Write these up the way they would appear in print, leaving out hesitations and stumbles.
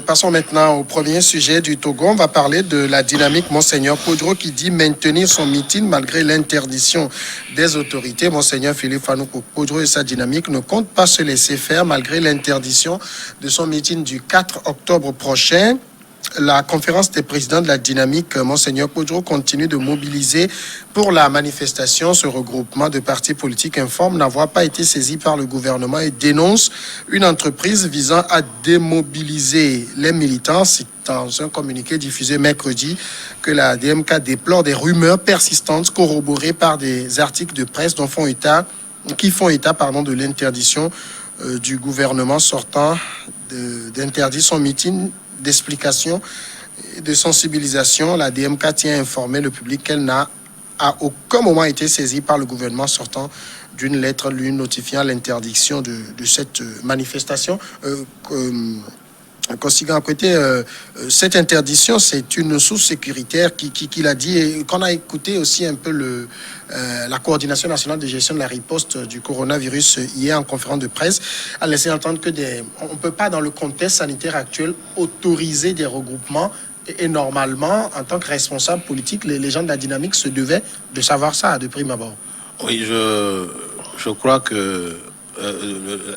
Passons maintenant au premier sujet du Togo. On va parler de la dynamique Monseigneur Podro qui dit maintenir son meeting malgré l'interdiction des autorités. Monseigneur Philippe Fanoukou Podro et sa dynamique ne comptent pas se laisser faire malgré l'interdiction de son meeting du 4 octobre prochain. La conférence des présidents de la dynamique, Monseigneur Podro, continue de mobiliser pour la manifestation. Ce regroupement de partis politiques informe n'avoir pas été saisi par le gouvernement et dénonce une entreprise visant à démobiliser les militants. C'est dans un communiqué diffusé mercredi que la DMK déplore des rumeurs persistantes corroborées par des articles de presse qui font état de l'interdiction du gouvernement sortant d'interdire son meeting d'explication et de sensibilisation. La DMK tient à informer le public qu'elle n'a à aucun moment été saisie par le gouvernement sortant d'une lettre lui notifiant l'interdiction de cette manifestation. Considérant à côté, cette interdiction, c'est une source sécuritaire qui l'a dit et qu'on a écouté aussi un peu la coordination nationale de gestion de la riposte du coronavirus hier en conférence de presse a laissé entendre que on ne peut pas dans le contexte sanitaire actuel autoriser des regroupements et normalement, en tant que responsable politique, les gens de la dynamique se devaient de savoir ça de prime abord. Oui, je crois que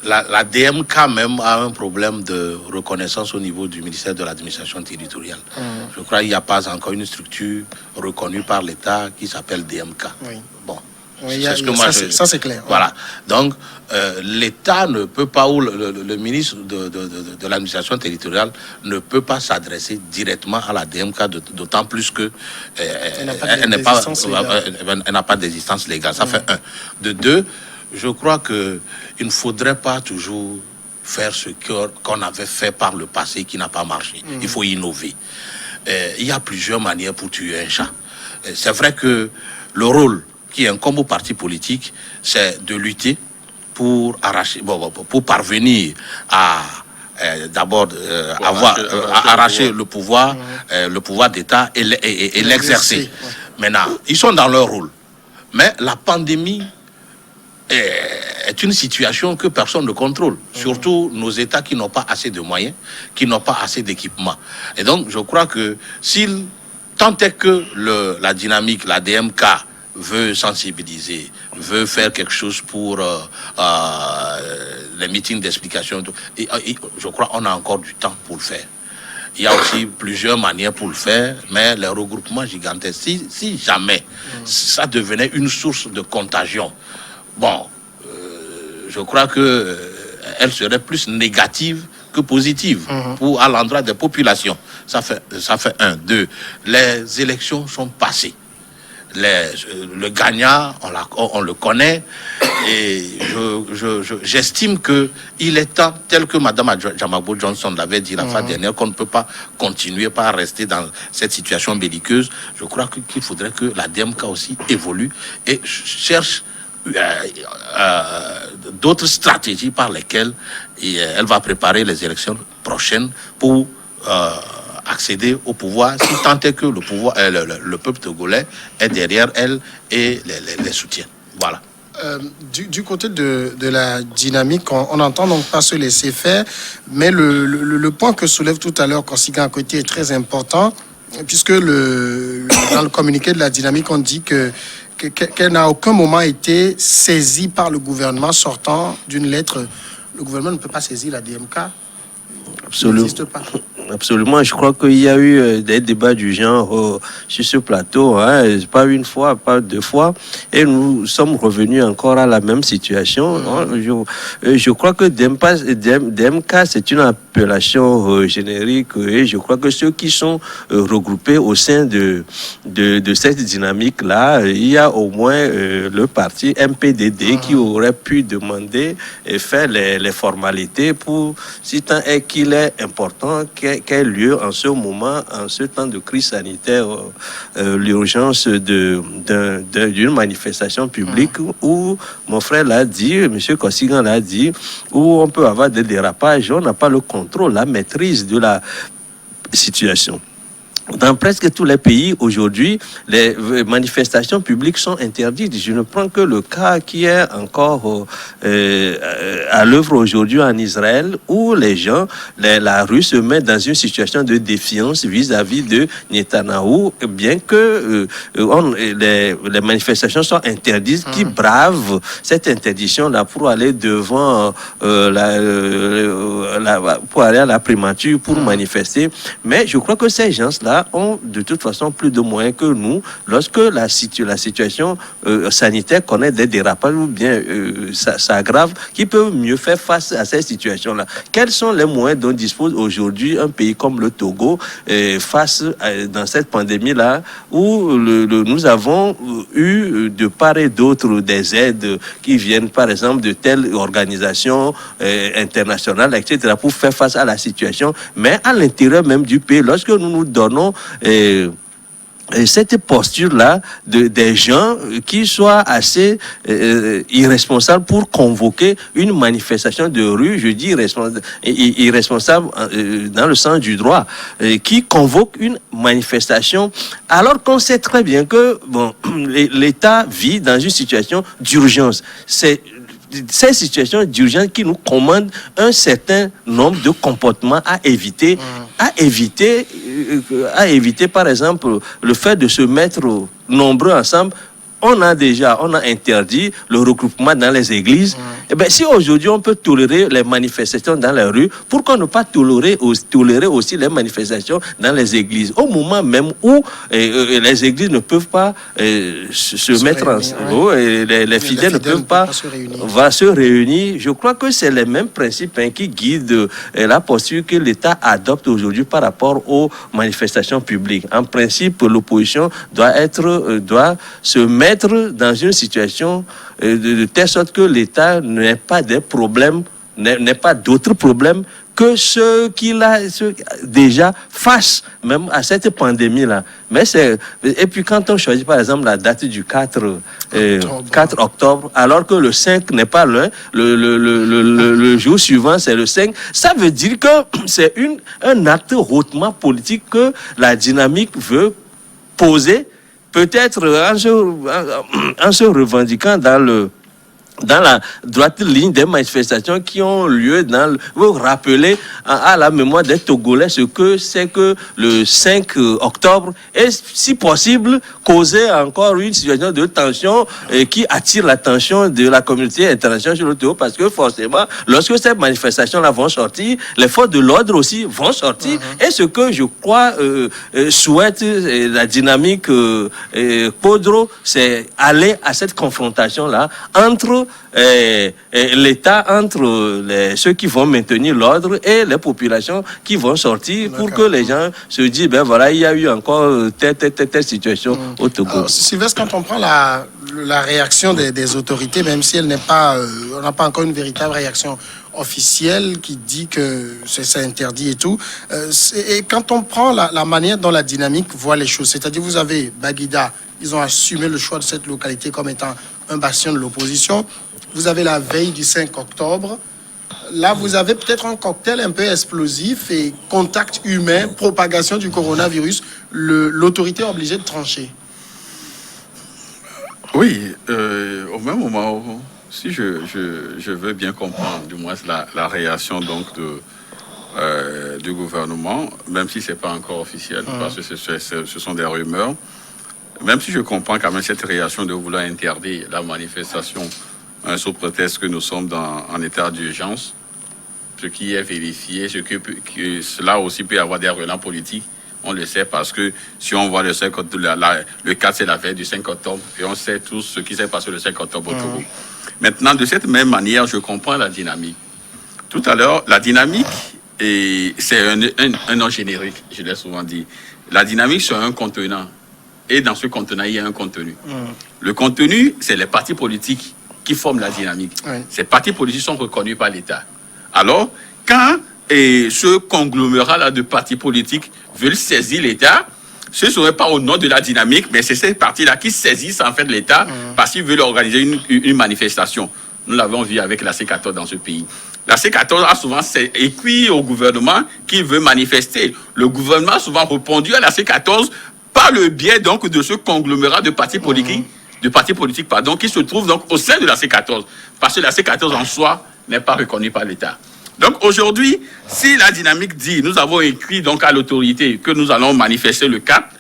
la DMK même a un problème de reconnaissance au niveau du ministère de l'administration territoriale. Je crois qu'il n'y a pas encore une structure reconnue par l'État qui s'appelle DMK. Oui. Bon. Oui, ça c'est clair. Voilà. Donc, l'État ne peut pas, ou le ministre de l'administration territoriale ne peut pas s'adresser directement à la DMK, d'autant plus que elle n'a pas d'existence légale. Ça fait un. De deux, je crois qu'il ne faudrait pas toujours faire ce qu'on avait fait par le passé qui n'a pas marché. Il faut innover. Il y a plusieurs manières pour tuer un chat. C'est vrai que le rôle qui incombe aux partis politiques, c'est de lutter pour parvenir à arracher le pouvoir d'État et l'exercer. Maintenant, ils sont dans leur rôle. Mais la pandémie est une situation que personne ne contrôle. Surtout nos États qui n'ont pas assez de moyens, qui n'ont pas assez d'équipements. Et donc, je crois que tant est que la dynamique, la DMK, veut sensibiliser, veut faire quelque chose pour les meetings d'explication, je crois qu'on a encore du temps pour le faire. Il y a aussi plusieurs manières pour le faire, mais les regroupements gigantesques, si jamais ça devenait une source de contagion, je crois qu'elle serait plus négative que positive à l'endroit des populations. Ça fait un. Deux, les élections sont passées. Le gagnant, on le connaît, et j'estime qu'il est temps, tel que Mme Adjamabo Johnson l'avait dit la fois dernière, qu'on ne peut pas continuer par rester dans cette situation belliqueuse. Je crois qu'il faudrait que la DMK aussi évolue et cherche d'autres stratégies par lesquelles elle va préparer les élections prochaines pour accéder au pouvoir, si tant est que le peuple togolais est derrière elle et les soutient. Voilà. Du côté de la dynamique, on n'entend donc pas se laisser faire, mais le point que soulève tout à l'heure Consigan à côté est très important, puisque dans le communiqué de la dynamique, on dit qu'elle n'a à aucun moment été saisie par le gouvernement sortant d'une lettre. Le gouvernement ne peut pas saisir la DMK. Absolument. Pas. Absolument. Je crois qu'il y a eu des débats du genre sur ce plateau, pas une fois, pas deux fois, et nous sommes revenus encore à la même situation. Je crois que DMK, c'est une appellation générique, et je crois que ceux qui sont regroupés au sein de cette dynamique-là, il y a au moins le parti MPDD qui aurait pu demander et faire les formalités pour, si tant est qu'il est important qu'ait lieu en ce moment, en ce temps de crise sanitaire, l'urgence d'une manifestation publique où, mon frère l'a dit, M. Consigan l'a dit, où on peut avoir des dérapages, on n'a pas le contrôle, la maîtrise de la situation. Dans presque tous les pays aujourd'hui, les manifestations publiques sont interdites. Je ne prends que le cas qui est encore à l'œuvre aujourd'hui en Israël, où les gens, la rue se met dans une situation de défiance vis-à-vis de Netanyahou, bien que les manifestations sont interdites, qui bravent cette interdiction-là pour aller devant pour aller à la primature pour manifester. Mais je crois que ces gens-là ont de toute façon plus de moyens que nous lorsque la situation sanitaire connaît des dérapages ou bien s'aggrave, qui peuvent mieux faire face à ces situations-là. Quels sont les moyens dont dispose aujourd'hui un pays comme le Togo face dans cette pandémie-là où nous avons eu de part et d'autre des aides qui viennent par exemple de telles organisations internationales, etc., pour faire face à la situation, mais à l'intérieur même du pays, lorsque nous nous donnons cette posture-là des gens qui soient assez irresponsables pour convoquer une manifestation de rue, je dis irresponsable dans le sens du droit, qui convoque une manifestation alors qu'on sait très bien que l'État vit dans une situation d'urgence. C'est ces situations d'urgence qui nous commandent un certain nombre de comportements à éviter, à éviter par exemple le fait de se mettre nombreux ensemble. On a interdit le regroupement dans les églises. Et bien, si aujourd'hui on peut tolérer les manifestations dans les rues, pourquoi ne pas tolérer aussi les manifestations dans les églises au moment même où les églises ne peuvent pas se mettre ensemble, les fidèles ne peuvent pas se réunir. Je crois que c'est les mêmes principes qui guident la posture que l'État adopte aujourd'hui par rapport aux manifestations publiques. En principe, l'opposition doit se mettre dans une situation de telle sorte que l'État n'ait pas des problèmes, n'ait pas d'autres problèmes que ceux qu'il a déjà face même à cette pandémie-là. Et puis quand on choisit par exemple la date du 4 octobre, alors que le 5 n'est pas loin, le jour suivant c'est le 5, ça veut dire que c'est un acte hautement politique que la dynamique veut poser, peut-être en se revendiquant dans la droite ligne des manifestations qui ont lieu vous rappeler à la mémoire des Togolais ce que c'est que le 5 octobre et si possible causer encore une situation de tension qui attire l'attention de la communauté internationale sur le Togo, parce que forcément lorsque ces manifestations-là vont sortir, les forces de l'ordre aussi vont sortir et ce que je crois souhaite la dynamique Podro, c'est aller à cette confrontation-là entre l'État, entre ceux qui vont maintenir l'ordre et les populations qui vont sortir pour que les gens se disent, ben voilà, il y a eu encore telle situation au Togo. Alors, Sylvestre, quand on prend la réaction des autorités, même si elle n'est pas, on n'a pas encore une véritable réaction officielle qui dit que c'est interdit et tout, et quand on prend la manière dont la dynamique voit les choses, c'est-à-dire vous avez Baguida, ils ont assumé le choix de cette localité comme étant un bastion de l'opposition. Vous avez la veille du 5 octobre. Là, vous avez peut-être un cocktail un peu explosif et contact humain, propagation du coronavirus. L'autorité est obligée de trancher. Oui, au même moment, si je veux bien comprendre, du moins la réaction donc du gouvernement, même si ce n'est pas encore officiel, parce que ce sont des rumeurs, même si je comprends quand même cette réaction de vouloir interdire la manifestation sous prétexte que nous sommes en état d'urgence, ce qui est vérifié, que cela aussi peut avoir des relents politiques. On le sait parce que si on voit le 4, c'est la veille du 5 octobre, et on sait tous ce qui s'est passé le 5 octobre au Togo. Maintenant, de cette même manière, je comprends la dynamique. Tout à l'heure, la dynamique, c'est un nom générique, je l'ai souvent dit. La dynamique, c'est un contenant. Et dans ce contenant, il y a un contenu. Le contenu, c'est les partis politiques qui forment la dynamique. Ces partis politiques sont reconnus par l'État. Alors, quand ce conglomérat-là de partis politiques veulent saisir l'État, ce ne serait pas au nom de la dynamique, mais c'est ces partis-là qui saisissent en fait l'État parce qu'ils veulent organiser une manifestation. Nous l'avons vu avec la C14 dans ce pays. la C14 a souvent écrit au gouvernement qu'il veut manifester. Le gouvernement a souvent répondu à la C14 par le biais donc de ce conglomérat de partis politiques, qui se trouve donc au sein de la C14. Parce que la C14 en soi n'est pas reconnue par l'État. Donc aujourd'hui, si la dynamique dit, nous avons écrit donc à l'autorité que nous allons manifester le cap,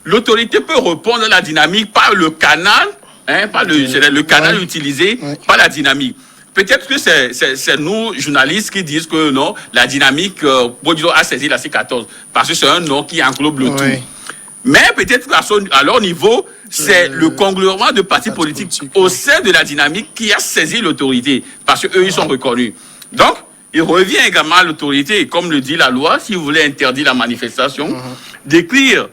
l'autorité peut répondre à la dynamique par le canal, par le canal utilisé par la dynamique. Peut-être que c'est nous, journalistes, qui disent que non, la dynamique, Podjo a saisi la C14, parce que c'est un nom qui englobe le tout. Mais peut-être qu'à leur niveau, c'est le conglomérat de partis politiques au sein de la dynamique qui a saisi l'autorité, parce qu'eux, ils sont reconnus. Donc, il revient également à l'autorité, comme le dit la loi, si vous voulez interdire la manifestation, d'écrire,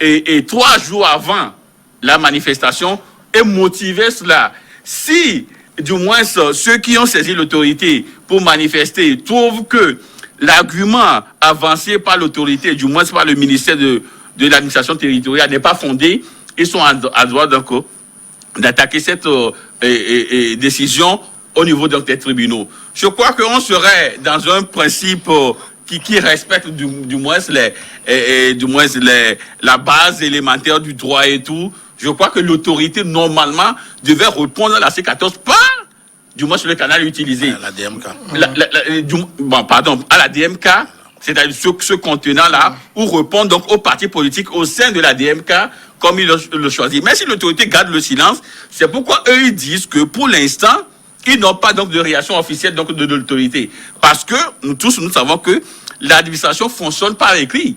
et 3 jours avant la manifestation, et motiver cela. Si, du moins, ceux qui ont saisi l'autorité pour manifester trouvent que l'argument avancé par l'autorité, du moins par le ministère de l'administration territoriale, n'est pas fondé, ils sont à droit d'attaquer cette décision au niveau donc, des tribunaux. Je crois qu'on serait dans un principe qui respecte du moins la base élémentaire du droit et tout. Je crois que l'autorité, normalement, devait répondre à la C14 du moins sur le canal utilisé. La DMK. À la DMK, c'est-à-dire ce contenant-là, où répondre donc aux partis politiques au sein de la DMK, comme ils le choisissent. Mais si l'autorité garde le silence, c'est pourquoi eux, ils disent que pour l'instant, ils n'ont pas donc de réaction officielle donc de l'autorité. Parce que nous tous, nous savons que l'administration fonctionne par écrit.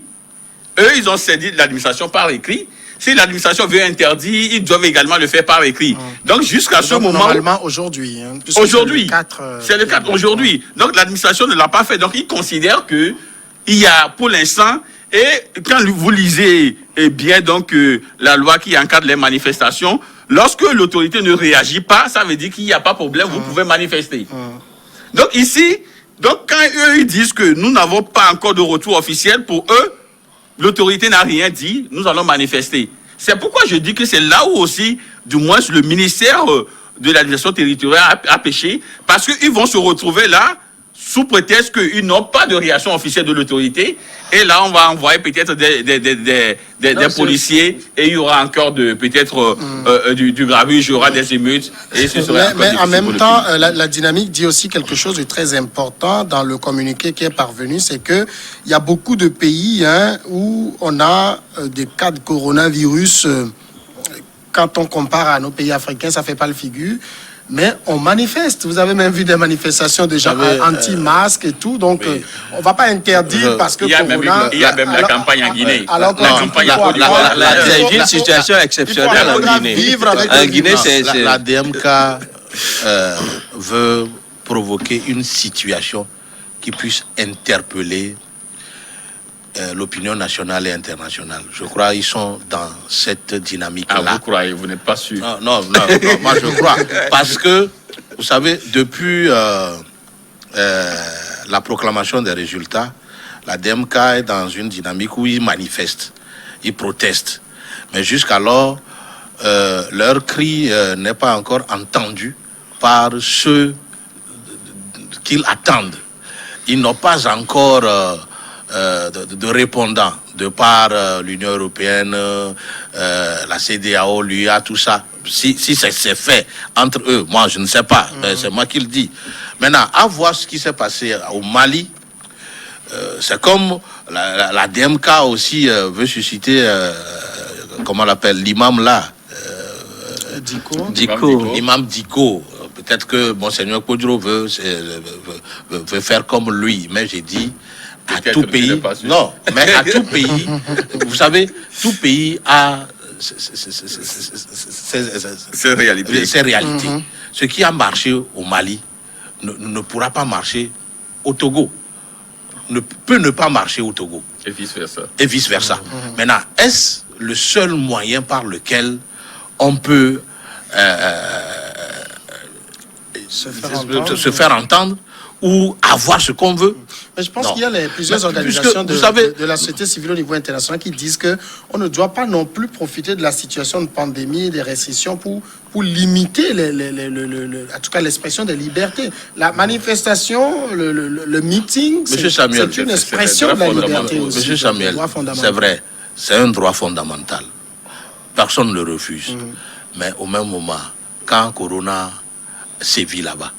Eux, ils ont cédé l'administration par écrit. Si l'administration veut interdire, ils doivent également le faire par écrit. Donc, jusqu'à ce moment... Normalement, aujourd'hui. Aujourd'hui. C'est le 4 aujourd'hui. Donc, l'administration ne l'a pas fait. Donc, ils considèrent qu'il y a, pour l'instant, et quand vous lisez bien donc la loi qui encadre les manifestations, lorsque l'autorité ne réagit pas, ça veut dire qu'il n'y a pas de problème, vous pouvez manifester. Donc, ici, quand eux, ils disent que nous n'avons pas encore de retour officiel, pour eux, l'autorité n'a rien dit, nous allons manifester. C'est pourquoi je dis que c'est là où aussi, du moins, le ministère de l'administration territoriale a péché, parce qu'ils vont se retrouver là, sous prétexte qu'ils n'ont pas de réaction officielle de l'autorité. Et là, on va envoyer peut-être des policiers, et il y aura encore peut-être du grabuge, il y aura des émeutes. Et ce sera mais en même temps, la dynamique dit aussi quelque chose de très important dans le communiqué qui est parvenu, c'est qu'il y a beaucoup de pays où on a des cas de coronavirus. Quand on compare à nos pays africains, ça ne fait pas le figure. Mais on manifeste. Vous avez même vu des manifestations de gens anti-masques et tout. Donc, on ne va pas interdire parce que il y a même la campagne en Guinée. Alors c'est une situation exceptionnelle en Guinée. En Guinée, la DMK veut provoquer une situation qui puisse interpeller l'opinion nationale et internationale. Je crois qu'ils sont dans cette dynamique-là. Ah, vous croyez, vous n'êtes pas sûr? Non, moi je crois. Parce que, vous savez, depuis la proclamation des résultats, la DMK est dans une dynamique où ils manifestent, ils protestent. Mais jusqu'alors, leur cri n'est pas encore entendu par ceux qu'ils attendent. Ils n'ont pas encore... de répondants de par l'Union européenne, la CEDEAO, l'UA, tout ça. Si c'est fait entre eux, moi je ne sais pas, c'est moi qui le dis. Maintenant, à voir ce qui s'est passé au Mali, c'est comme la DMK aussi veut susciter, comment on l'appelle, l'imam là, l'imam Diko. Peut-être que Monseigneur Podjo veut faire comme lui, mais j'ai dit à tout pays, non, mais à tout pays, vous savez, tout pays a ses réalités. Ce qui a marché au Mali ne pourra pas marcher au Togo, peut ne pas marcher au Togo. Et vice-versa. Et vice-versa. Maintenant, est-ce le seul moyen par lequel on peut se faire entendre ou avoir ce qu'on veut. Mais je pense Non. qu'il y a plusieurs Mais organisations puisque, vous savez, de la société civile au niveau international qui disent qu'on ne doit pas non plus profiter de la situation de pandémie, des restrictions pour limiter en tout cas l'expression des libertés. La manifestation, le meeting, Monsieur Samuel, c'est une expression de la liberté aussi. Monsieur Samuel, c'est vrai, c'est un droit fondamental. Personne ne le refuse. Mais au même moment, quand Corona sévit là-bas,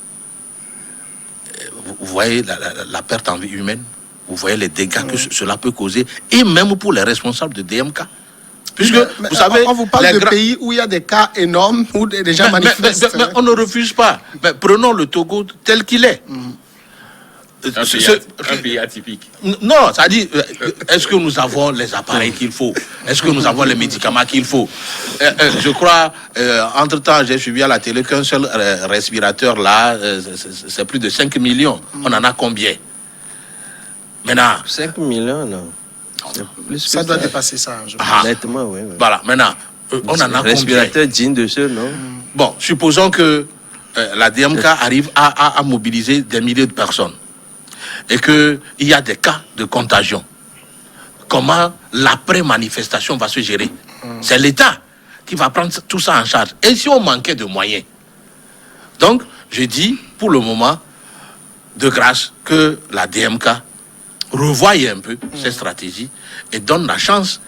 vous voyez la perte en vie humaine, vous voyez les dégâts que cela peut causer, et même pour les responsables de DMK. Puisque, vous savez, on vous parle de pays où il y a des cas énormes, où des gens manifestent. Mais on ne refuse pas. Mais prenons le Togo tel qu'il est. Un pays atypique. Non, c'est-à-dire, est-ce que nous avons les appareils qu'il faut? Est-ce que nous avons les médicaments qu'il faut? Je crois, entre-temps, j'ai suivi à la télé qu'un seul respirateur, là, c'est plus de 5 millions. On en a combien? Maintenant... 5 millions, non. Ça doit dépasser ça. Honnêtement, oui. Voilà, maintenant, on en a combien? Respirateur digne de ce nom. Bon, supposons que la DMK arrive à mobiliser des milliers de personnes et qu'il y a des cas de contagion. Comment l'après-manifestation va se gérer? C'est l'État qui va prendre tout ça en charge. Et si on manquait de moyens? Donc, je dis, pour le moment, de grâce, que la DMK revoie un peu cette stratégie et donne la chance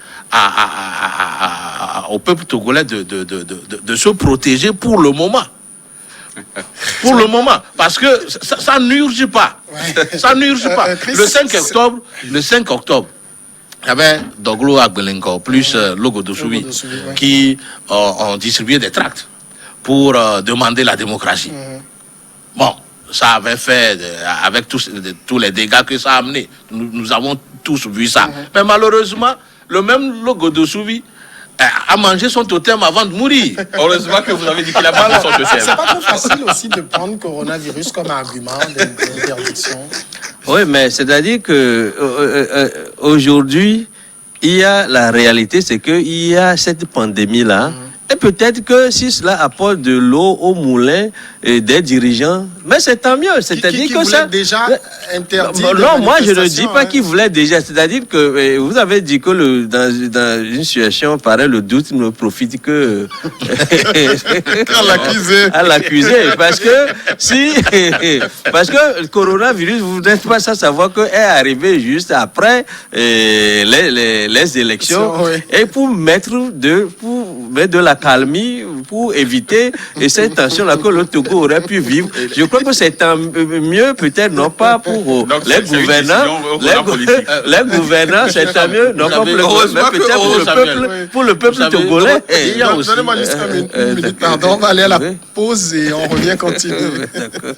au peuple togolais de se protéger pour le moment. Pour le moment, parce que ça n'urge pas. Ça n'urge pas. Le 5 octobre, il y avait Doglo Agbelenko plus Logo Dosoubi qui ont distribué des tracts pour demander la démocratie. Bon, ça avait fait, avec tous les dégâts que ça a amené, nous avons tous vu ça. Mais malheureusement, le même Logo Dosoubi a mangé son totem avant de mourir. Heureusement que vous avez dit qu'il a mangé son totem. C'est pas trop facile aussi de prendre coronavirus comme argument d'interdiction. Oui, mais c'est-à-dire que aujourd'hui, il y a la réalité, c'est qu'il y a cette pandémie-là. Et peut-être que si cela apporte de l'eau au moulin des dirigeants, mais c'est tant mieux. C'est-à-dire que ça déjà interdit. Non, moi je ne dis pas qu'ils voulaient déjà. C'est-à-dire que vous avez dit que dans une situation pareille, le doute ne profite que à l'accuser. Parce que le coronavirus, vous n'êtes pas sans savoir qu'il est arrivé juste après les élections et pour mettre de la calmie, pour éviter cette tension-là que le Togo aurait pu vivre. Je crois que c'est mieux, peut-être, non pas pour les gouvernants. Les gouvernants, c'est mieux, non pas pour le gouvernement, peut-être pour le peuple togolais. Donnez-moi juste une minute, pardon. On va aller à la pause et on revient continuer. D'accord.